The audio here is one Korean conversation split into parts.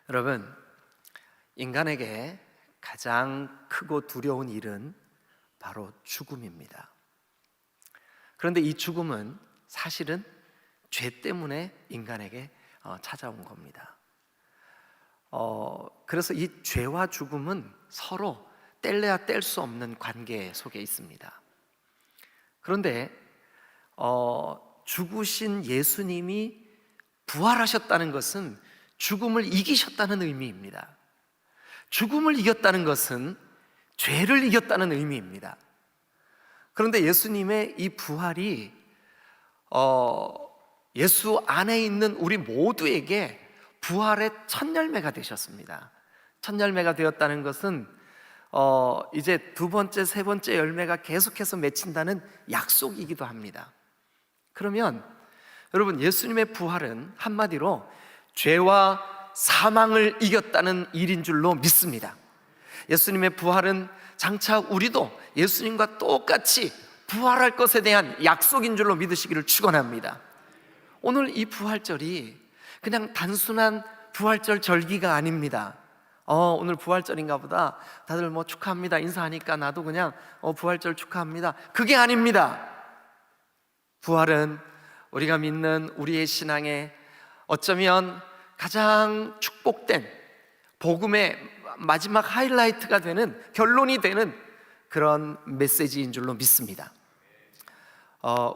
여러분, 인간에게 가장 크고 두려운 일은 바로 죽음입니다. 그런데 이 죽음은 사실은 죄 때문에 인간에게 찾아온 겁니다. 그래서 이 죄와 죽음은 서로 뗄래야 뗄 수 없는 관계 속에 있습니다. 그런데 죽으신 예수님이 부활하셨다는 것은 죽음을 이기셨다는 의미입니다. 죽음을 이겼다는 것은 죄를 이겼다는 의미입니다. 그런데 예수님의 이 부활이 예수 안에 있는 우리 모두에게 부활의 첫 열매가 되셨습니다. 첫 열매가 되었다는 것은 이제 두 번째, 세 번째 열매가 계속해서 맺힌다는 약속이기도 합니다. 그러면 여러분, 예수님의 부활은 한마디로 죄와 사망을 이겼다는 일인 줄로 믿습니다. 예수님의 부활은 장차 우리도 예수님과 똑같이 부활할 것에 대한 약속인 줄로 믿으시기를 축원합니다. 오늘 이 부활절이 그냥 단순한 부활절 절기가 아닙니다. 오늘 부활절인가 보다, 다들 뭐 축하합니다 인사하니까 나도 그냥 부활절 축하합니다, 그게 아닙니다. 부활은 우리가 믿는 우리의 신앙에 어쩌면 가장 축복된 복음의 마지막 하이라이트가 되는, 결론이 되는 그런 메시지인 줄로 믿습니다.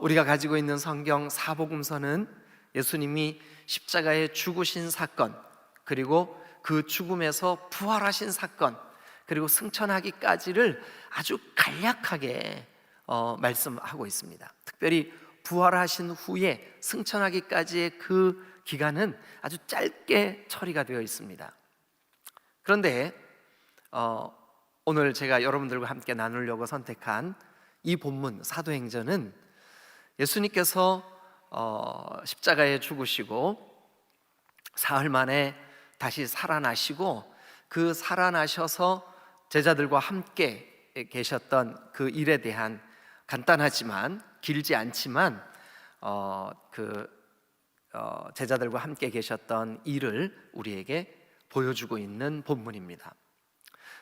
우리가 가지고 있는 성경 사복음서는 예수님이 십자가에 죽으신 사건, 그리고 그 죽음에서 부활하신 사건, 그리고 승천하기까지를 아주 간략하게 말씀하고 있습니다. 특별히 부활하신 후에 승천하기까지의 그 기간은 아주 짧게 처리가 되어 있습니다. 그런데 오늘 제가 여러분들과 함께 나누려고 선택한 이 본문 사도행전은 예수님께서 십자가에 죽으시고 사흘 만에 다시 살아나시고, 그 살아나셔서 제자들과 함께 계셨던 그 일에 대한 간단하지만 길지 않지만 제자들과 함께 계셨던 일을 우리에게 보여주고 있는 본문입니다.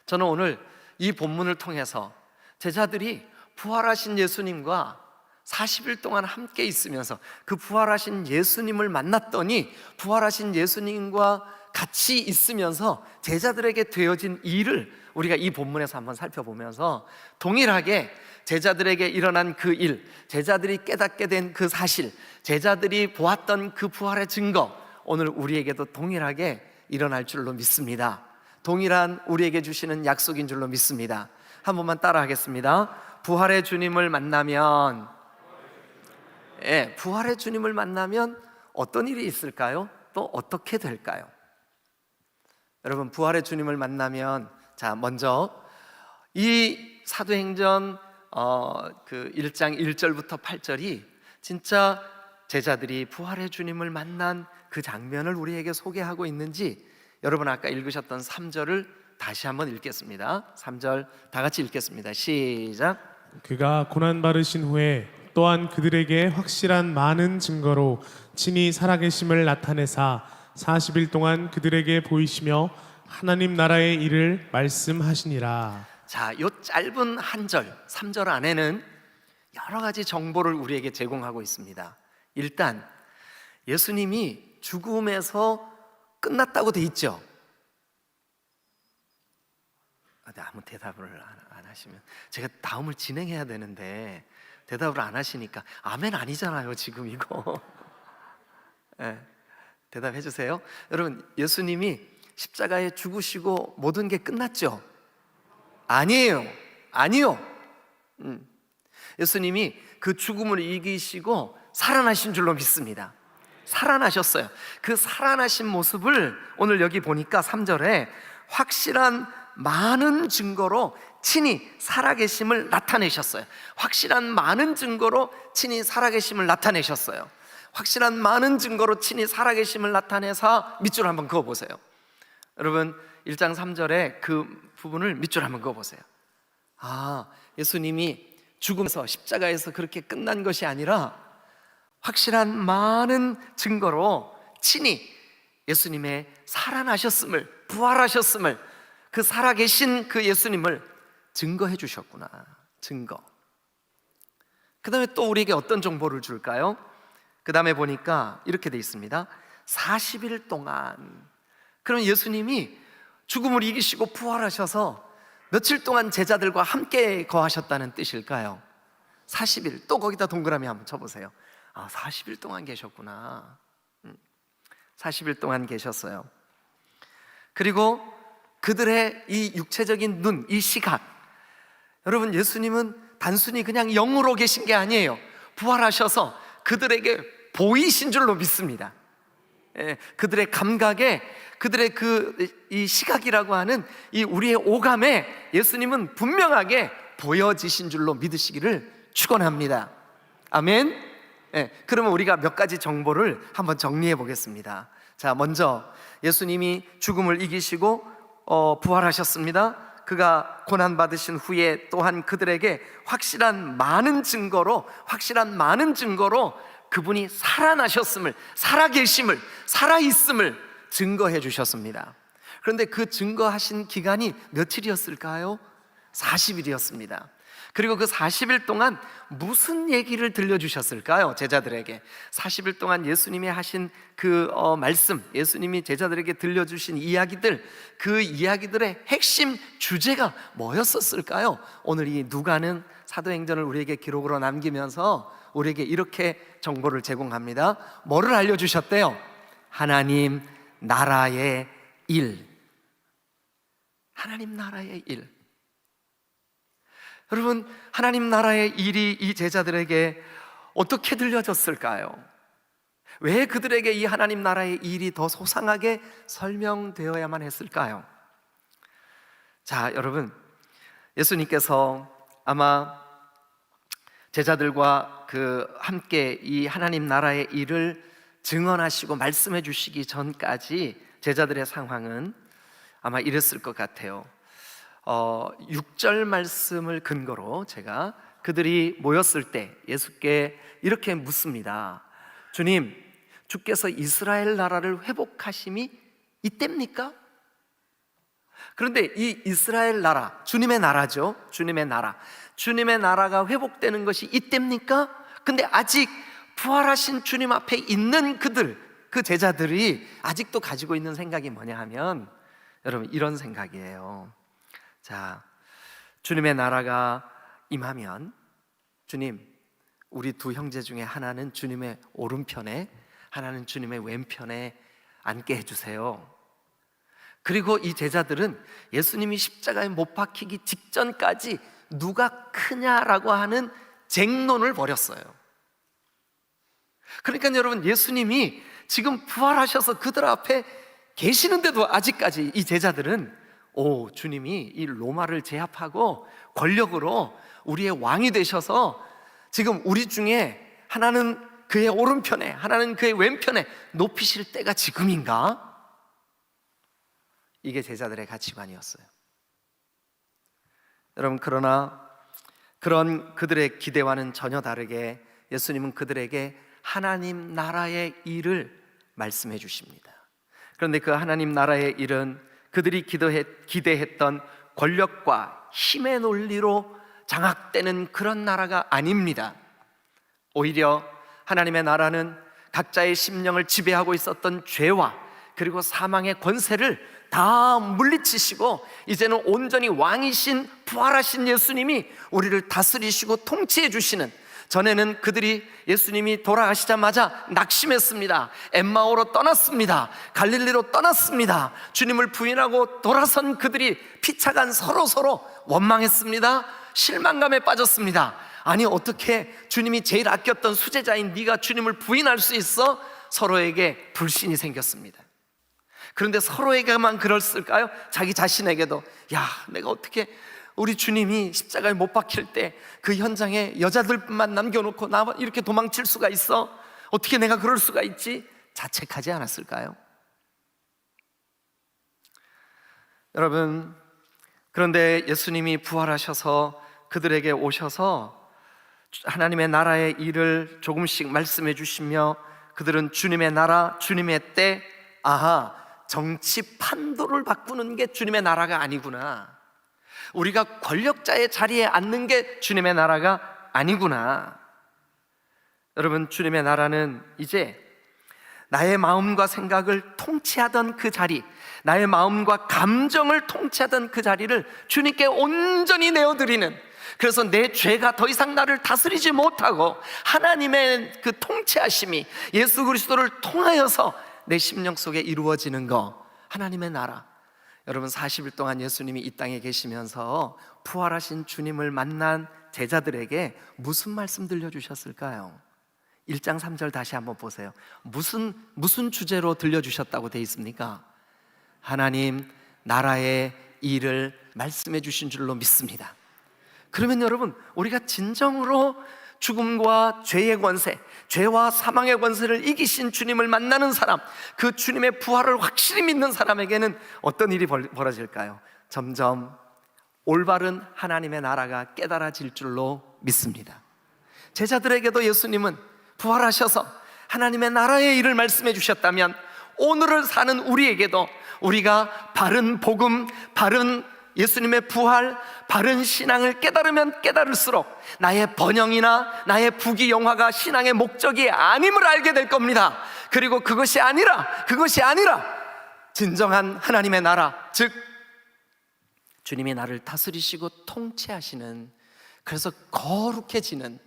저는 오늘 이 본문을 통해서 제자들이 부활하신 예수님과 40일 동안 함께 있으면서 그 부활하신 예수님을 만났더니 부활하신 예수님과 같이 있으면서 제자들에게 되어진 일을 우리가 이 본문에서 한번 살펴보면서 동일하게 제자들에게 일어난 그 일, 제자들이 깨닫게 된 그 사실, 제자들이 보았던 그 부활의 증거, 오늘 우리에게도 동일하게 일어날 줄로 믿습니다. 동일한 우리에게 주시는 약속인 줄로 믿습니다. 한 번만 따라 하겠습니다. 부활의 주님을 만나면, 부활의 주님을 만나면 어떤 일이 있을까요? 또 어떻게 될까요? 여러분, 부활의 주님을 만나면, 자, 먼저 이 사도행전 그 1장 1절부터 8절이 진짜 제자들이 부활의 주님을 만난 그 장면을 우리에게 소개하고 있는지, 여러분 아까 읽으셨던 3절을 다시 한번 읽겠습니다. 3절 다 같이 읽겠습니다. 시작. 그가 고난 받으신 후에 또한 그들에게 확실한 많은 증거로 친히 살아계심을 나타내사 40일 동안 그들에게 보이시며 하나님 나라의 일을 말씀하시니라. 자, 이 짧은 한 절, 3절 안에는 여러 가지 정보를 우리에게 제공하고 있습니다. 일단 예수님이 죽음에서 끝났다고 돼 있죠. 아무 대답을 안 하시면 제가 다음을 진행해야 되는데 대답을 안 하시니까 아멘 아니잖아요 지금 이거. 대답해 주세요. 여러분, 예수님이 십자가에 죽으시고 모든 게 끝났죠? 아니에요. 예수님이 그 죽음을 이기시고 살아나신 줄로 믿습니다. 살아나셨어요. 그 살아나신 모습을 오늘 여기 보니까 3절에 확실한 많은 증거로 친히 살아계심을 나타내셨어요. 확실한 많은 증거로 친히 살아계심을 나타내셨어요. 확실한 많은 증거로 친히 살아계심을 나타내사 밑줄 한번 그어보세요. 여러분, 1장 3절에 그 부분을 밑줄 한번 그어보세요. 예수님이 죽음에서 십자가에서 그렇게 끝난 것이 아니라 확실한 많은 증거로 친히 예수님의 살아나셨음을, 부활하셨음을, 그 살아계신 그 예수님을 증거해 주셨구나. 증거. 그 다음에 또 우리에게 어떤 정보를 줄까요? 그 다음에 보니까 이렇게 돼 있습니다. 40일 동안. 그럼 예수님이 죽음을 이기시고 부활하셔서 며칠 동안 제자들과 함께 거하셨다는 뜻일까요? 40일. 또 거기다 동그라미 한번 쳐보세요. 40일 동안 계셨구나. 40일 동안 계셨어요. 그리고 그들의 이 육체적인 눈, 이 시각, 여러분, 예수님은 단순히 그냥 영으로 계신 게 아니에요. 부활하셔서 그들에게 보이신 줄로 믿습니다. 그들의 감각에, 그들의 이 시각이라고 하는 이 우리의 오감에 예수님은 분명하게 보여지신 줄로 믿으시기를 축원합니다. 아멘. 그러면 우리가 몇 가지 정보를 한번 정리해 보겠습니다. 자, 먼저 예수님이 죽음을 이기시고 부활하셨습니다. 그가 고난받으신 후에 또한 그들에게 확실한 많은 증거로 그분이 살아나셨음을, 살아계심을, 살아있음을 증거해 주셨습니다. 그런데 그 증거하신 기간이 며칠이었을까요? 40일이었습니다. 그리고 그 40일 동안 무슨 얘기를 들려주셨을까요? 제자들에게 40일 동안 예수님이 하신 그 말씀, 예수님이 제자들에게 들려주신 이야기들, 그 이야기들의 핵심 주제가 뭐였었을까요? 오늘 이 누가는 사도행전을 우리에게 기록으로 남기면서 우리에게 이렇게 정보를 제공합니다. 뭐를 알려주셨대요? 하나님 나라의 일. 하나님 나라의 일. 여러분, 하나님 나라의 일이 이 제자들에게 어떻게 들려졌을까요? 왜 그들에게 이 하나님 나라의 일이 더 소상하게 설명되어야만 했을까요? 자, 여러분, 예수님께서 아마 제자들과 함께 이 하나님 나라의 일을 증언하시고 말씀해 주시기 전까지 제자들의 상황은 아마 이랬을 것 같아요. 6절 말씀을 근거로 제가 그들이 모였을 때 예수께 이렇게 묻습니다. 주님, 주께서 이스라엘 나라를 회복하심이 이때입니까? 그런데 이 이스라엘 나라, 주님의 나라죠. 주님의 나라가 회복되는 것이 이때입니까? 근데 아직 부활하신 주님 앞에 있는 그 제자들이 아직도 가지고 있는 생각이 뭐냐 하면, 여러분, 이런 생각이에요. 자, 주님의 나라가 임하면, 주님, 우리 두 형제 중에 하나는 주님의 오른편에, 하나는 주님의 왼편에 앉게 해주세요. 그리고 이 제자들은 예수님이 십자가에 못 박히기 직전까지 누가 크냐라고 하는 쟁론을 벌였어요. 그러니까 여러분, 예수님이 지금 부활하셔서 그들 앞에 계시는데도 아직까지 이 제자들은 주님이 이 로마를 제압하고 권력으로 우리의 왕이 되셔서 지금 우리 중에 하나는 그의 오른편에, 하나는 그의 왼편에 높이실 때가 지금인가? 이게 제자들의 가치관이었어요. 여러분, 그러나 그런 그들의 기대와는 전혀 다르게 예수님은 그들에게 하나님 나라의 일을 말씀해 주십니다. 그런데 그 하나님 나라의 일은 그들이 기대했던 권력과 힘의 논리로 장악되는 그런 나라가 아닙니다. 오히려 하나님의 나라는 각자의 심령을 지배하고 있었던 죄와 그리고 사망의 권세를 다 물리치시고 이제는 온전히 왕이신 부활하신 예수님이 우리를 다스리시고 통치해 주시는, 전에는 그들이 예수님이 돌아가시자마자 낙심했습니다. 엠마오로 떠났습니다. 갈릴리로 떠났습니다. 주님을 부인하고 돌아선 그들이 피차간 서로 원망했습니다. 실망감에 빠졌습니다. 아니, 어떻게 주님이 제일 아꼈던 수제자인 네가 주님을 부인할 수 있어? 서로에게 불신이 생겼습니다. 그런데 서로에게만 그랬을까요? 자기 자신에게도, 내가 어떻게 우리 주님이 십자가에 못 박힐 때 그 현장에 여자들만 남겨놓고 나 이렇게 도망칠 수가 있어? 어떻게 내가 그럴 수가 있지? 자책하지 않았을까요? 여러분, 그런데 예수님이 부활하셔서 그들에게 오셔서 하나님의 나라의 일을 조금씩 말씀해 주시며 그들은 주님의 나라, 주님의 때, 아하, 정치 판도를 바꾸는 게 주님의 나라가 아니구나. 우리가 권력자의 자리에 앉는 게 주님의 나라가 아니구나. 여러분, 주님의 나라는 이제 나의 마음과 생각을 통치하던 그 자리, 나의 마음과 감정을 통치하던 그 자리를 주님께 온전히 내어드리는, 그래서 내 죄가 더 이상 나를 다스리지 못하고 하나님의 그 통치하심이 예수 그리스도를 통하여서 내 심령 속에 이루어지는 거, 하나님의 나라. 여러분, 40일 동안 예수님이 이 땅에 계시면서 부활하신 주님을 만난 제자들에게 무슨 말씀 들려주셨을까요? 1장 3절 다시 한번 보세요. 무슨 주제로 들려주셨다고 되어 있습니까? 하나님 나라의 일을 말씀해 주신 줄로 믿습니다. 그러면 여러분, 우리가 진정으로 죽음과 죄의 권세, 죄와 사망의 권세를 이기신 주님을 만나는 사람, 그 주님의 부활을 확실히 믿는 사람에게는 어떤 일이 벌어질까요? 점점 올바른 하나님의 나라가 깨달아질 줄로 믿습니다. 제자들에게도 예수님은 부활하셔서 하나님의 나라의 일을 말씀해 주셨다면, 오늘을 사는 우리에게도 우리가 바른 복음, 바른 예수님의 부활, 바른 신앙을 깨달으면 깨달을수록 나의 번영이나 나의 부귀영화가 신앙의 목적이 아님을 알게 될 겁니다. 그리고 그것이 아니라 진정한 하나님의 나라, 즉 주님이 나를 다스리시고 통치하시는, 그래서 거룩해지는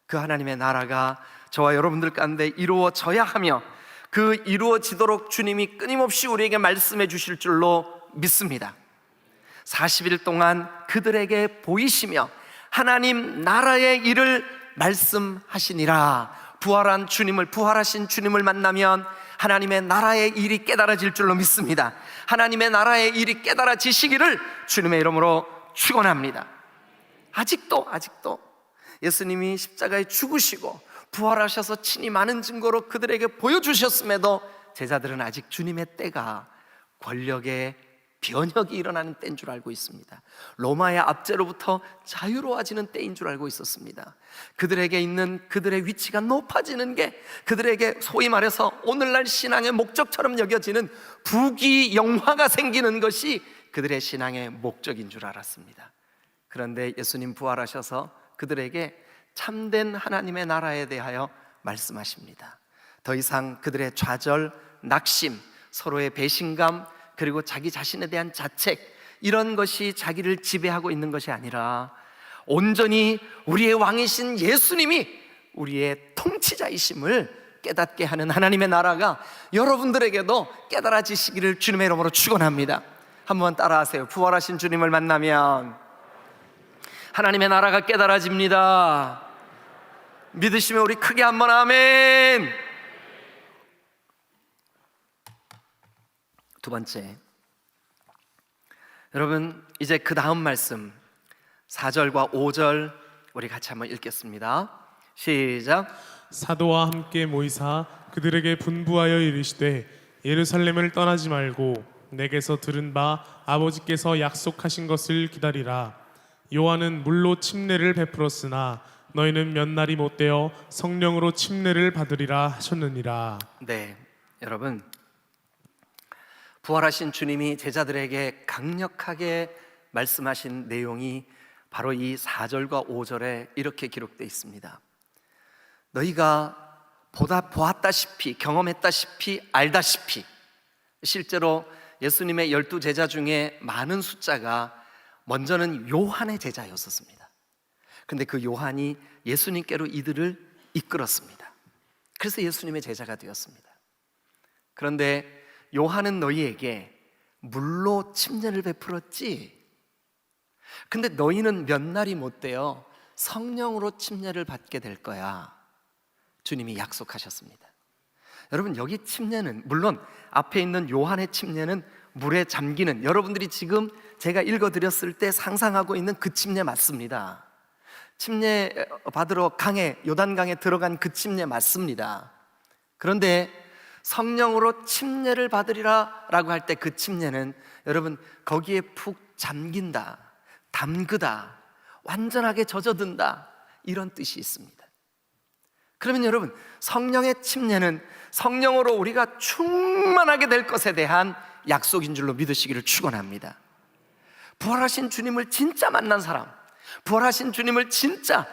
그 하나님의 나라가 저와 여러분들 가운데 이루어져야 하며, 그 이루어지도록 주님이 끊임없이 우리에게 말씀해 주실 줄로 믿습니다. 40일 동안 그들에게 보이시며 하나님 나라의 일을 말씀하시니라. 부활하신 주님을 만나면 하나님의 나라의 일이 깨달아질 줄로 믿습니다. 하나님의 나라의 일이 깨달아지시기를 주님의 이름으로 축원합니다. 아직도 예수님이 십자가에 죽으시고 부활하셔서 친히 많은 증거로 그들에게 보여주셨음에도 제자들은 아직 주님의 때가, 권력의 변혁이 일어나는 때인 줄 알고 있습니다. 로마의 압제로부터 자유로워지는 때인 줄 알고 있었습니다. 그들에게 있는 그들의 위치가 높아지는 게, 그들에게 소위 말해서 오늘날 신앙의 목적처럼 여겨지는 부귀영화가 생기는 것이 그들의 신앙의 목적인 줄 알았습니다. 그런데 예수님 부활하셔서 그들에게 참된 하나님의 나라에 대하여 말씀하십니다. 더 이상 그들의 좌절, 낙심, 서로의 배신감, 그리고 자기 자신에 대한 자책, 이런 것이 자기를 지배하고 있는 것이 아니라 온전히 우리의 왕이신 예수님이 우리의 통치자이심을 깨닫게 하는 하나님의 나라가 여러분들에게도 깨달아지시기를 주님의 이름으로 축원합니다. 한번 따라하세요. 부활하신 주님을 만나면 하나님의 나라가 깨달아집니다. 믿으시면 우리 크게 한번 아멘. 두 번째, 여러분, 이제 그 다음 말씀 4절과 5절 우리 같이 한번 읽겠습니다. 시작. 사도와 함께 모이사 그들에게 분부하여 이르시되 예루살렘을 떠나지 말고 내게서 들은 바 아버지께서 약속하신 것을 기다리라. 요한은 물로 침례를 베풀었으나 너희는 몇 날이 못되어 성령으로 침례를 받으리라 하셨느니라. 네, 여러분, 부활하신 주님이 제자들에게 강력하게 말씀하신 내용이 바로 이 4절과 5절에 이렇게 기록되어 있습니다. 너희가 보았다시피, 경험했다시피, 알다시피, 실제로 예수님의 12제자 중에 많은 숫자가 먼저는 요한의 제자였었습니다. 그런데 그 요한이 예수님께로 이들을 이끌었습니다. 그래서 예수님의 제자가 되었습니다. 그런데 요한은 너희에게 물로 침례를 베풀었지, 근데 너희는 몇 날이 못되어 성령으로 침례를 받게 될 거야, 주님이 약속하셨습니다. 여러분, 여기 침례는, 물론 앞에 있는 요한의 침례는 물에 잠기는, 여러분들이 지금 제가 읽어드렸을 때 상상하고 있는 그 침례 맞습니다. 침례 받으러 요단강에 들어간 그 침례 맞습니다. 그런데 성령으로 침례를 받으리라 라고 할 때 그 침례는 여러분, 거기에 푹 잠긴다, 담그다, 완전하게 젖어든다, 이런 뜻이 있습니다. 그러면 여러분, 성령의 침례는 성령으로 우리가 충만하게 될 것에 대한 약속인 줄로 믿으시기를 축원합니다. 부활하신 주님을 진짜 만난 사람, 부활하신 주님을 진짜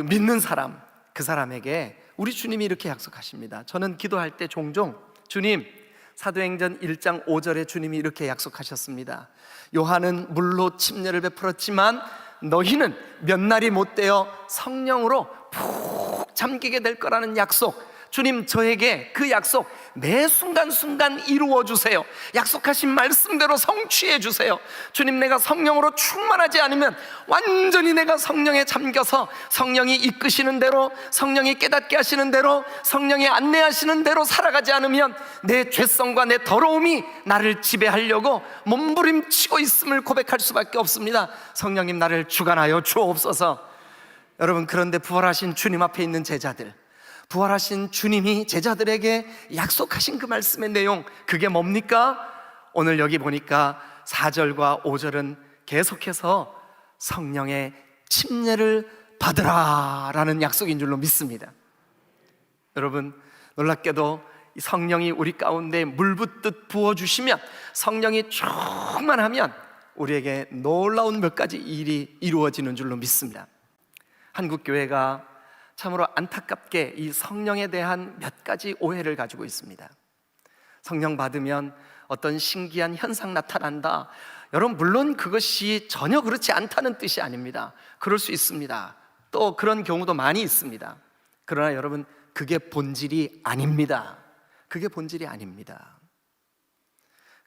믿는 사람, 그 사람에게 우리 주님이 이렇게 약속하십니다. 저는 기도할 때 종종 주님, 사도행전 1장 5절에 주님이 이렇게 약속하셨습니다. 요한은 물로 침례를 베풀었지만 너희는 몇 날이 못 되어 성령으로 푹 잠기게 될 거라는 약속, 주님 저에게 그 약속 매 순간순간 이루어 주세요. 약속하신 말씀대로 성취해 주세요. 주님, 내가 성령으로 충만하지 않으면 완전히 내가 성령에 잠겨서 성령이 이끄시는 대로, 성령이 깨닫게 하시는 대로, 성령이 안내하시는 대로 살아가지 않으면 내 죄성과 내 더러움이 나를 지배하려고 몸부림치고 있음을 고백할 수밖에 없습니다. 성령님, 나를 주관하여 주옵소서. 여러분, 그런데 부활하신 주님 앞에 있는 제자들, 부활하신 주님이 제자들에게 약속하신 그 말씀의 내용, 그게 뭡니까? 오늘 여기 보니까 4절과 5절은 계속해서 성령의 침례를 받으라 라는 약속인 줄로 믿습니다. 여러분, 놀랍게도 이 성령이 우리 가운데 물붓듯 부어주시면, 성령이 충만하면 우리에게 놀라운 몇 가지 일이 이루어지는 줄로 믿습니다. 한국교회가 참으로 안타깝게 이 성령에 대한 몇 가지 오해를 가지고 있습니다. 성령 받으면 어떤 신기한 현상 나타난다. 여러분, 물론 그것이 전혀 그렇지 않다는 뜻이 아닙니다. 그럴 수 있습니다. 또 그런 경우도 많이 있습니다. 그러나 여러분, 그게 본질이 아닙니다. 그게 본질이 아닙니다.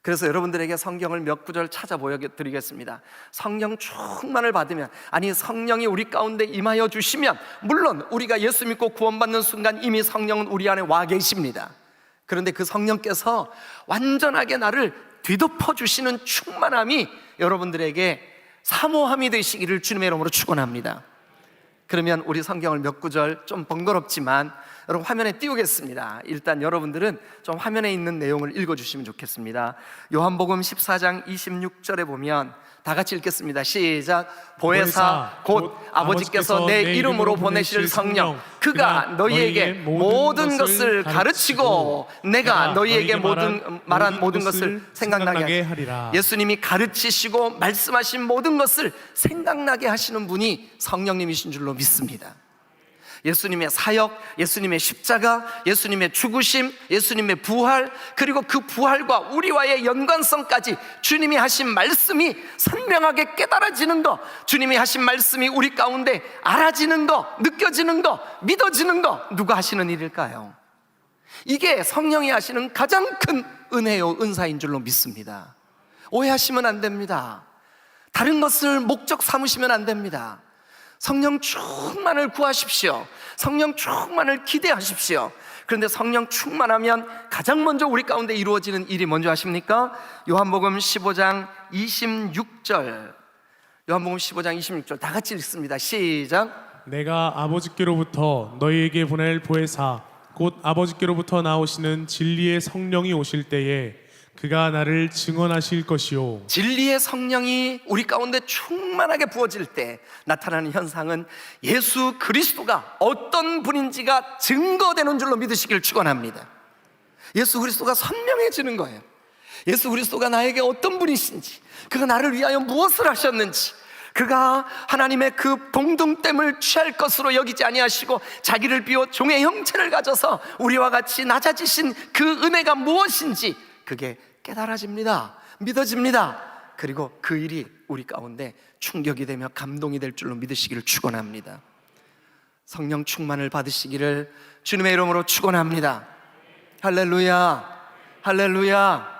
그래서 여러분들에게 성경을 몇 구절 찾아 보여드리겠습니다. 성령 충만을 받으면, 아니 성령이 우리 가운데 임하여 주시면, 물론 우리가 예수 믿고 구원받는 순간 이미 성령은 우리 안에 와 계십니다. 그런데 그 성령께서 완전하게 나를 뒤덮어 주시는 충만함이 여러분들에게 사모함이 되시기를 주님의 이름으로 축원합니다. 그러면 우리 성경을 몇 구절, 좀 번거롭지만 여러분 화면에 띄우겠습니다. 일단 여러분들은 좀 화면에 있는 내용을 읽어주시면 좋겠습니다. 요한복음 14장 26절에 보면 다 같이 읽겠습니다. 시작. 보혜사 곧 아버지께서 내 이름으로 보내실 성령, 그가 너희에게 모든 것을 가르치고 내가 너희에게 말한 모든 것을 생각나게 하리라. 예수님이 가르치시고 말씀하신 모든 것을 생각나게 하시는 분이 성령님이신 줄로 믿습니다. 예수님의 사역, 예수님의 십자가, 예수님의 죽으심, 예수님의 부활, 그리고 그 부활과 우리와의 연관성까지 주님이 하신 말씀이 선명하게 깨달아지는 것, 주님이 하신 말씀이 우리 가운데 알아지는 것, 느껴지는 것, 믿어지는 것, 누가 하시는 일일까요? 이게 성령이 하시는 가장 큰 은혜요, 은사인 줄로 믿습니다. 오해하시면 안 됩니다. 다른 것을 목적 삼으시면 안 됩니다. 성령 충만을 구하십시오. 성령 충만을 기대하십시오. 그런데 성령 충만하면 가장 먼저 우리 가운데 이루어지는 일이 뭔지 아십니까? 요한복음 15장 26절, 요한복음 15장 26절 다 같이 읽습니다. 시작. 내가 아버지께로부터 너희에게 보낼 보혜사 곧 아버지께로부터 나오시는 진리의 성령이 오실 때에 그가 나를 증언하실 것이요. 진리의 성령이 우리 가운데 충만하게 부어질 때 나타나는 현상은 예수 그리스도가 어떤 분인지가 증거되는 줄로 믿으시길 축원합니다. 예수 그리스도가 선명해지는 거예요. 예수 그리스도가 나에게 어떤 분이신지, 그가 나를 위하여 무엇을 하셨는지, 그가 하나님의 그 동등됨을 취할 것으로 여기지 아니하시고 자기를 비워 종의 형체를 가져서 우리와 같이 낮아지신 그 은혜가 무엇인지 그게 깨달아집니다. 믿어집니다. 그리고 그 일이 우리 가운데 충격이 되며 감동이 될 줄로 믿으시기를 축원합니다. 성령 충만을 받으시기를 주님의 이름으로 축원합니다. 할렐루야, 할렐루야.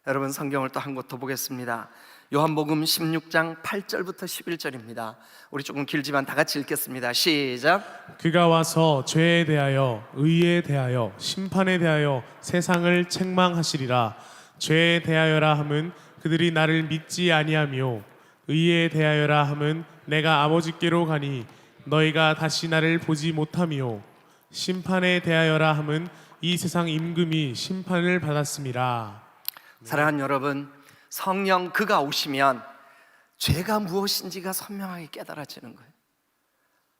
여러분, 성경을 또 한 곳 더 보겠습니다. 요한복음 16장 8절부터 11절입니다. 우리 조금 길지만 다 같이 읽겠습니다. 시작. 그가 와서 죄에 대하여 의에 대하여 심판에 대하여 세상을 책망하시리라. 죄에 대하여라 함은 그들이 나를 믿지 아니하며 의에 대하여라 함은 내가 아버지께로 가니 너희가 다시 나를 보지 못하며 심판에 대하여라 함은 이 세상 임금이 심판을 받았음이라. 사랑하는 여러분, 성령 그가 오시면 죄가 무엇인지가 선명하게 깨달아지는 거예요.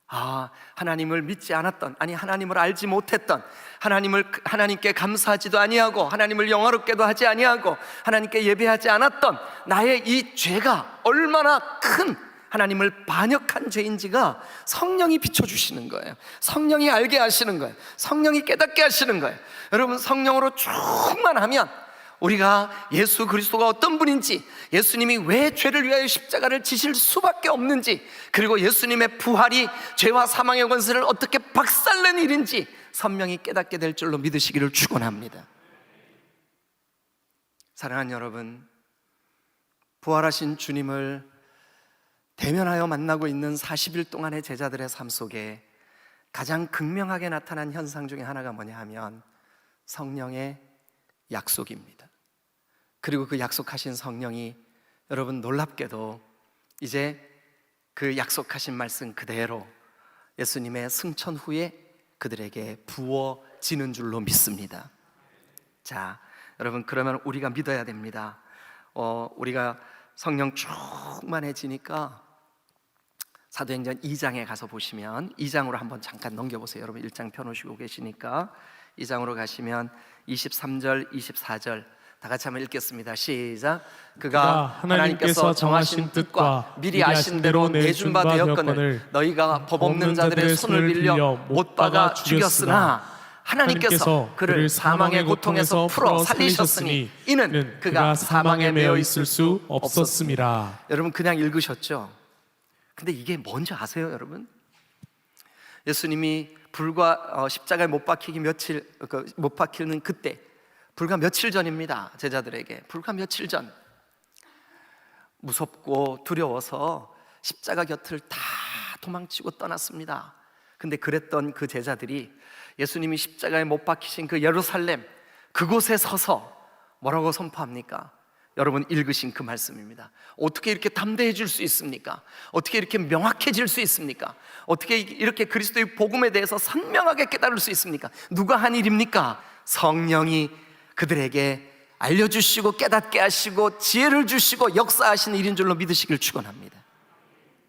하나님을 믿지 않았던, 아니 하나님을 알지 못했던, 하나님께 감사하지도 아니하고 하나님을 영화롭게도 하지 아니하고 하나님께 예배하지 않았던 나의 이 죄가 얼마나 큰 하나님을 반역한 죄인지가 성령이 비춰주시는 거예요. 성령이 알게 하시는 거예요. 성령이 깨닫게 하시는 거예요. 여러분, 성령으로 충만하면 우리가 예수 그리스도가 어떤 분인지, 예수님이 왜 죄를 위하여 십자가를 지실 수밖에 없는지, 그리고 예수님의 부활이 죄와 사망의 권세를 어떻게 박살낸 일인지 선명히 깨닫게 될 줄로 믿으시기를 축원합니다. 사랑하는 여러분, 부활하신 주님을 대면하여 만나고 있는 40일 동안의 제자들의 삶 속에 가장 극명하게 나타난 현상 중에 하나가 뭐냐 하면 성령의 약속입니다. 그리고 그 약속하신 성령이 여러분 놀랍게도 이제 그 약속하신 말씀 그대로 예수님의 승천 후에 그들에게 부어지는 줄로 믿습니다. 자, 여러분, 그러면 우리가 믿어야 됩니다. 우리가 성령 충만해지니까 사도행전 2장에 가서 보시면, 2장으로 한번 잠깐 넘겨보세요. 여러분 1장 펴놓으시고 계시니까 2장으로 가시면 23절, 24절 다 같이 한번 읽겠습니다. 시작. 그가 하나님께서 정하신 뜻과 미리 아신 대로 내준 바 되었거늘 너희가 법 없는 자들의 손을 빌려 못 박아 죽였으나 하나님께서 그를 사망의 고통에서 풀어 살리셨으니 이는 그가 사망에 매여 있을 수 없었습니다. 여러분, 그냥 읽으셨죠? 근데 이게 뭔지 아세요, 여러분? 예수님이 불과 십자가에 못 박히는 그때, 불과 며칠 전입니다. 제자들에게 불과 며칠 전, 무섭고 두려워서 십자가 곁을 다 도망치고 떠났습니다. 근데 그랬던 그 제자들이 예수님이 십자가에 못 박히신 그 예루살렘 그곳에 서서 뭐라고 선포합니까? 여러분 읽으신 그 말씀입니다. 어떻게 이렇게 담대해질 수 있습니까? 어떻게 이렇게 명확해질 수 있습니까? 어떻게 이렇게 그리스도의 복음에 대해서 선명하게 깨달을 수 있습니까? 누가 한 일입니까? 성령이 그들에게 알려주시고 깨닫게 하시고 지혜를 주시고 역사하신 일인 줄로 믿으시길 축원합니다.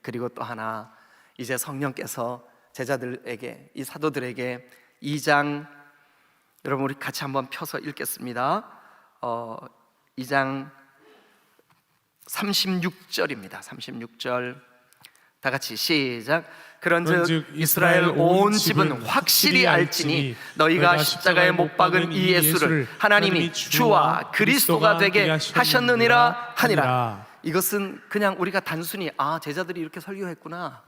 그리고 또 하나, 이제 성령께서 제자들에게, 이 사도들에게 2장, 여러분 우리 같이 한번 펴서 읽겠습니다. 2장 36절입니다. 36절 다 같이 시작. 그런즉 이스라엘 온 집은 확실히 알지니 너희가 십자가에 못 박은 이 예수를 하나님이 주와 그리스도가 되게 하셨느니라 하니라. 이것은 그냥 우리가 단순히 제자들이 이렇게 설교했구나,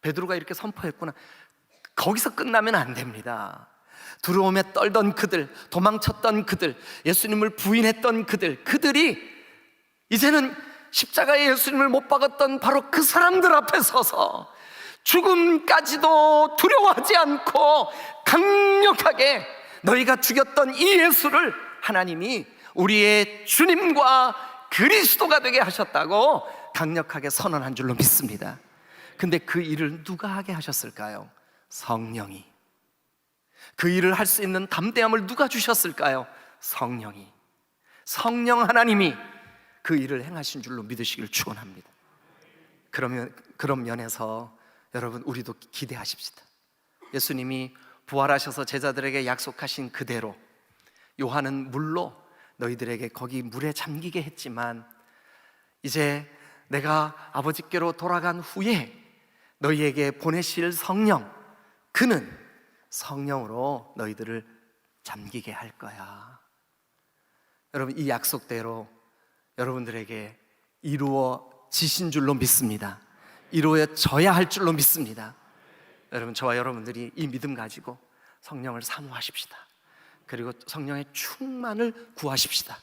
베드로가 이렇게 선포했구나, 거기서 끝나면 안 됩니다. 두려움에 떨던 그들, 도망쳤던 그들, 예수님을 부인했던 그들이 이제는 십자가에 예수님을 못 박았던 바로 그 사람들 앞에 서서 죽음까지도 두려워하지 않고 강력하게 너희가 죽였던 이 예수를 하나님이 우리의 주님과 그리스도가 되게 하셨다고 강력하게 선언한 줄로 믿습니다. 근데 그 일을 누가 하게 하셨을까요? 성령이. 그 일을 할 수 있는 담대함을 누가 주셨을까요? 성령이. 성령 하나님이 그 일을 행하신 줄로 믿으시길 축원합니다. 그런 면에서 여러분 우리도 기대하십시다. 예수님이 부활하셔서 제자들에게 약속하신 그대로 요한은 물로 너희들에게 거기 물에 잠기게 했지만 이제 내가 아버지께로 돌아간 후에 너희에게 보내실 성령, 그는 성령으로 너희들을 잠기게 할 거야. 여러분, 이 약속대로 여러분들에게 이루어지신 줄로 믿습니다. 이루어져야 할 줄로 믿습니다. 여러분, 저와 여러분들이 이 믿음 가지고 성령을 사모하십시다. 그리고 성령의 충만을 구하십시다.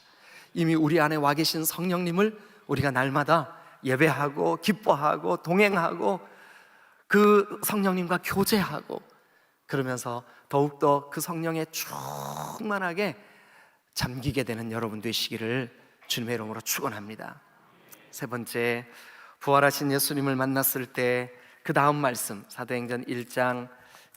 이미 우리 안에 와 계신 성령님을 우리가 날마다 예배하고 기뻐하고 동행하고 그 성령님과 교제하고 그러면서 더욱더 그 성령에 충만하게 잠기게 되는 여러분 되시기를 주님의 이름으로 축원합니다. 세 번째, 부활하신 예수님을 만났을 때 그 다음 말씀, 사도행전 1장,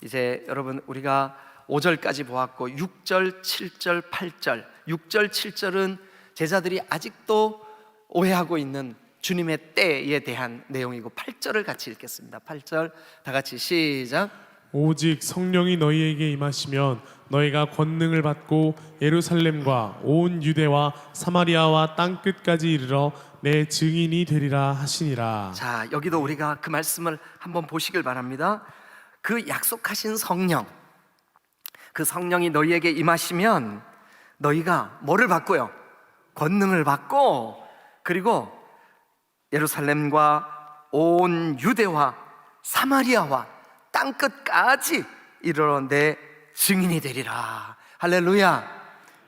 이제 여러분 우리가 5절까지 보았고 6절, 7절, 8절 6절, 7절은 제자들이 아직도 오해하고 있는 주님의 때에 대한 내용이고 8절을 같이 읽겠습니다. 8절 다 같이 시작. 오직 성령이 너희에게 임하시면 너희가 권능을 받고 예루살렘과 온 유대와 사마리아와 땅 끝까지 이르러 내 증인이 되리라 하시니라. 자, 여기도 우리가 그 말씀을 한번 보시길 바랍니다. 그 약속하신 성령, 그 성령이 너희에게 임하시면 너희가 뭐를 받고요? 권능을 받고, 그리고 예루살렘과 온 유대와 사마리아와 땅 끝까지 이르러 내 증인이 되리라. 할렐루야.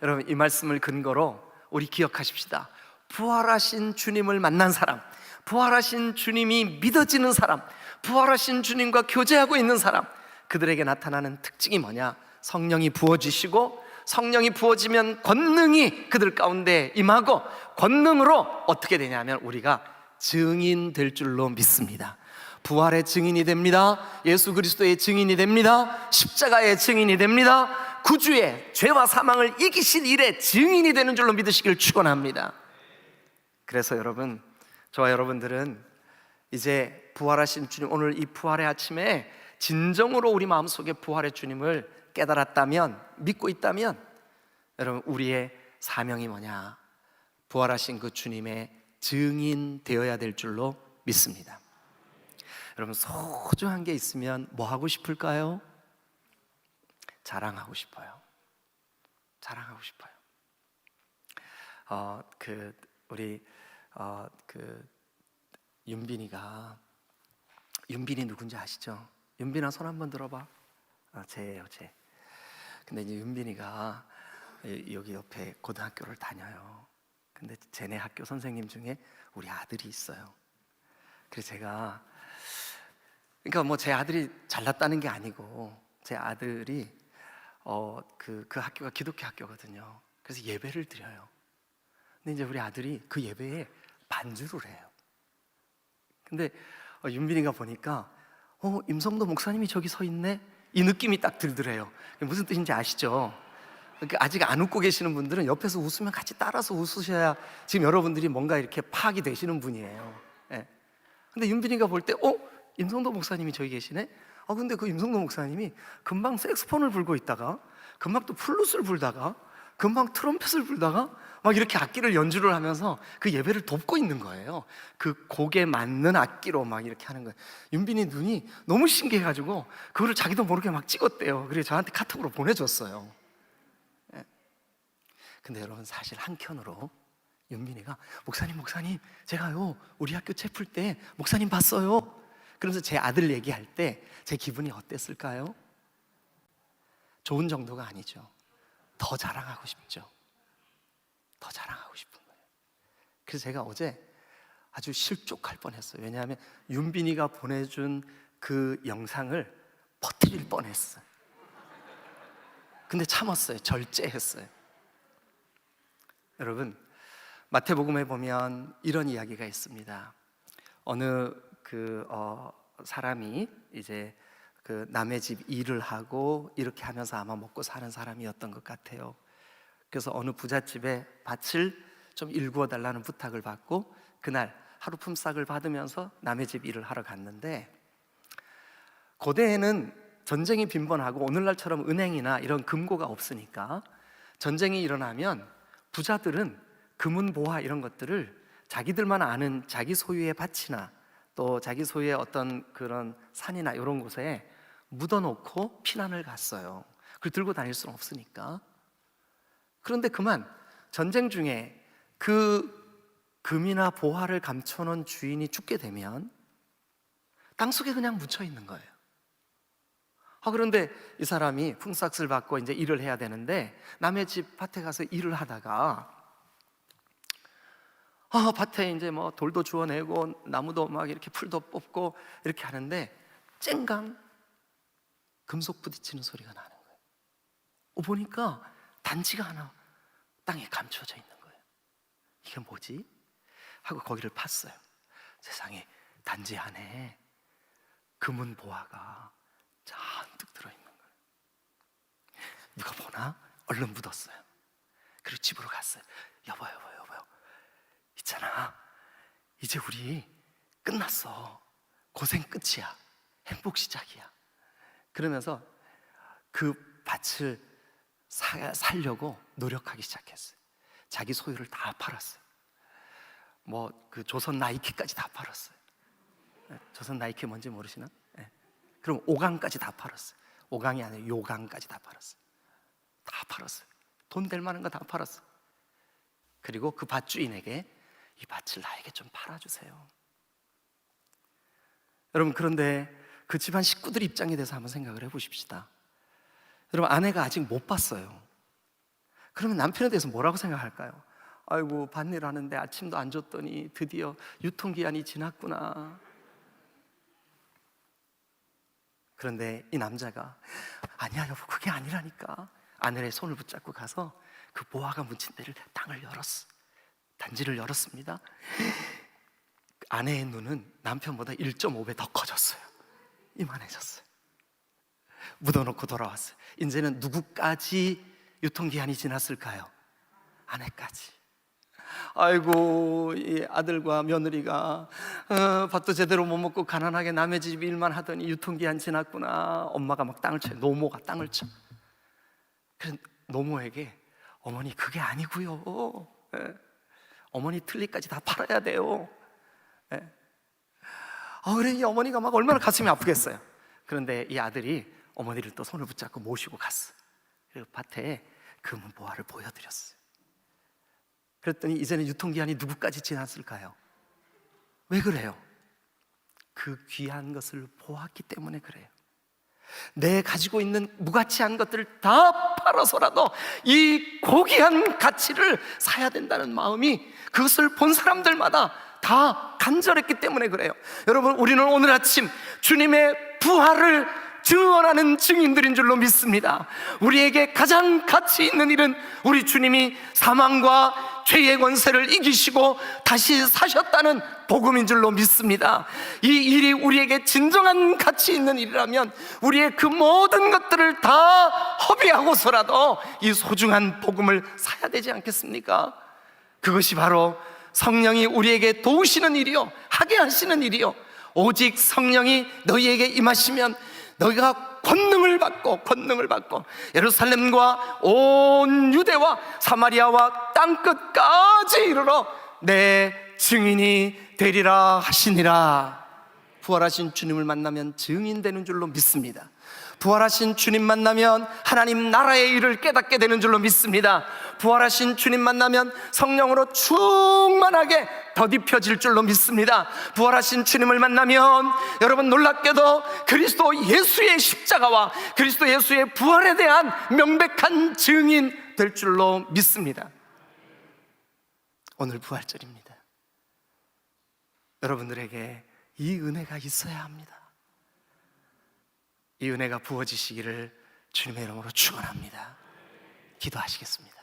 여러분, 이 말씀을 근거로 우리 기억하십시다. 부활하신 주님을 만난 사람, 부활하신 주님이 믿어지는 사람, 부활하신 주님과 교제하고 있는 사람, 그들에게 나타나는 특징이 뭐냐? 성령이 부어지시고, 성령이 부어지면 권능이 그들 가운데 임하고, 권능으로 어떻게 되냐면 우리가 증인 될 줄로 믿습니다. 부활의 증인이 됩니다. 예수 그리스도의 증인이 됩니다. 십자가의 증인이 됩니다. 구주의 죄와 사망을 이기신 일의 증인이 되는 줄로 믿으시길 축원합니다. 그래서 여러분, 저와 여러분들은 이제 부활하신 주님, 오늘 이 부활의 아침에 진정으로 우리 마음속에 부활의 주님을 깨달았다면, 믿고 있다면, 여러분, 우리의 사명이 뭐냐? 부활하신 그 주님의 증인 되어야 될 줄로 믿습니다. 여러분, 소중한 게 있으면 뭐 하고 싶을까요? 자랑하고 싶어요. 자랑하고 싶어요. 우리 윤빈이가, 윤빈이 누군지 아시죠? 윤빈아, 손 한번 들어봐. 쟤예요, 쟤. 근데 이제 윤빈이가 여기 옆에 고등학교를 다녀요. 근데 쟤네 학교 선생님 중에 우리 아들이 있어요. 그래서 제가, 그러니까 뭐 제 아들이 잘났다는 게 아니고, 제 아들이 그 학교가 기독교 학교거든요. 그래서 예배를 드려요. 근데 이제 우리 아들이 그 예배에 반주를 해요. 근데 윤빈이가 보니까 임성도 목사님이 저기 서 있네? 이 느낌이 딱 들더래요. 무슨 뜻인지 아시죠? 그러니까 아직 안 웃고 계시는 분들은 옆에서 웃으면 같이 따라서 웃으셔야 지금 여러분들이 뭔가 이렇게 파악이 되시는 분이에요. 예. 근데 윤빈이가 볼 때 임성도 목사님이 저기 계시네? 근데 그 임성도 목사님이 금방 색소폰을 불고 있다가, 금방 또 플룻을 불다가, 금방 트럼펫을 불다가 막 이렇게 악기를 연주를 하면서 그 예배를 돕고 있는 거예요. 그 곡에 맞는 악기로 막 이렇게 하는 거예요. 윤빈이 눈이 너무 신기해가지고 그거를 자기도 모르게 막 찍었대요. 그래서 저한테 카톡으로 보내줬어요. 예. 근데 여러분, 사실 한켠으로 윤빈이가 목사님 제가요 우리 학교 채플 때 목사님 봤어요. 그러면서 제 아들 얘기할 때 제 기분이 어땠을까요? 좋은 정도가 아니죠. 더 자랑하고 싶죠. 더 자랑하고 싶은 거예요. 그래서 제가 어제 아주 실족할 뻔했어요. 왜냐하면 윤빈이가 보내준 그 영상을 퍼뜨릴 뻔했어요. 근데 참았어요. 절제했어요. 여러분, 마태복음에 보면 이런 이야기가 있습니다. 어느 사람이 이제 그 남의 집 일을 하고 이렇게 하면서 아마 먹고 사는 사람이었던 것 같아요. 그래서 어느 부잣집에 밭을 좀 일구어 달라는 부탁을 받고 그날 하루 품삯을 받으면서 남의 집 일을 하러 갔는데, 고대에는 전쟁이 빈번하고 오늘날처럼 은행이나 이런 금고가 없으니까 전쟁이 일어나면 부자들은 금은보화 이런 것들을 자기들만 아는 자기 소유의 밭이나 또 자기 소유의 어떤 그런 산이나 이런 곳에 묻어놓고 피난을 갔어요. 그걸 들고 다닐 수는 없으니까. 그런데 그만 전쟁 중에 그 금이나 보화를 감춰놓은 주인이 죽게 되면 땅속에 그냥 묻혀 있는 거예요. 그런데 이 사람이 품삯을 받고 이제 일을 해야 되는데 남의 집 밭에 가서 일을 하다가 밭에 이제 뭐 돌도 주워내고 나무도 막 이렇게 풀도 뽑고 이렇게 하는데 쨍강 금속 부딪히는 소리가 나는 거예요. 보니까 단지가 하나 땅에 감춰져 있는 거예요. 이게 뭐지? 하고 거기를 팠어요. 세상에, 단지 안에 금은 보화가 잔뜩 들어있는 거예요. 누가 보나? 얼른 묻었어요. 그리고 집으로 갔어요. 여보 있잖아, 이제 우리 끝났어. 고생 끝이야. 행복 시작이야. 그러면서 그 밭을 살려고 노력하기 시작했어요. 자기 소유를 다 팔았어요. 뭐 그 조선 나이키까지 다 팔았어요. 조선 나이키 뭔지 모르시나? 그럼 오강까지 다 팔았어요. 오강이 아니라 요강까지 다 팔았어요. 다 팔았어요. 돈 될 만한 거 다 팔았어요. 그리고 그 밭주인에게 이 밭을 나에게 좀 팔아주세요. 여러분, 그런데 그 집안 식구들 입장에 대해서 한번 생각을 해보십시다. 여러분, 아내가 아직 못 봤어요. 그러면 남편에 대해서 뭐라고 생각할까요? 아이고, 밭일 하는데 아침도 안 줬더니 드디어 유통기한이 지났구나. 그런데 이 남자가 아니야 여보, 그게 아니라니까. 아내의 손을 붙잡고 가서 그 보화가 묻힌 데를 땅을 열었어. 단지를 열었습니다. 아내의 눈은 남편보다 1.5배 더 커졌어요. 이만해졌어요. 묻어놓고 돌아왔어요. 이제는 누구까지 유통기한이 지났을까요? 아내까지. 아이고, 이 아들과 며느리가 밥도 제대로 못 먹고 가난하게 남의 집 일만 하더니 유통기한 지났구나. 엄마가 막 땅을 쳐요. 노모가 땅을 쳐. 그래서 노모에게 어머니 그게 아니고요. 어머니 틀니까지 다 팔아야 돼요. 그래, 이 어머니가 막 얼마나 가슴이 아프겠어요. 그런데 이 아들이 어머니를 또 손을 붙잡고 모시고 갔어. 그리고 밭에 금은 보화를 보여드렸어요. 그랬더니 이제는 유통기한이 누구까지 지났을까요? 왜 그래요? 그 귀한 것을 보았기 때문에 그래요. 내 가지고 있는 무가치한 것들을 다 팔아서라도 이 고귀한 가치를 사야 된다는 마음이 그것을 본 사람들마다 다 간절했기 때문에 그래요. 여러분, 우리는 오늘 아침 주님의 부활을 증언하는 증인들인 줄로 믿습니다. 우리에게 가장 가치 있는 일은 우리 주님이 사망과 죄의 권세를 이기시고 다시 사셨다는 복음인 줄로 믿습니다. 이 일이 우리에게 진정한 가치 있는 일이라면 우리의 그 모든 것들을 다 허비하고서라도 이 소중한 복음을 사야 되지 않겠습니까? 그것이 바로 성령이 우리에게 도우시는 일이요, 하게 하시는 일이요, 오직 성령이 너희에게 임하시면 너희가 권능을 받고 예루살렘과 온 유대와 사마리아와 땅끝까지 이르러 내 증인이 되리라 하시니라. 부활하신 주님을 만나면 증인되는 줄로 믿습니다. 부활하신 주님 만나면 하나님 나라의 일을 깨닫게 되는 줄로 믿습니다. 부활하신 주님 만나면 성령으로 충만하게 덧입혀질 줄로 믿습니다. 부활하신 주님을 만나면 여러분, 놀랍게도 그리스도 예수의 십자가와 그리스도 예수의 부활에 대한 명백한 증인 될 줄로 믿습니다. 오늘 부활절입니다. 여러분들에게 이 은혜가 있어야 합니다. 이 은혜가 부어지시기를 주님의 이름으로 축원합니다. 기도하시겠습니다.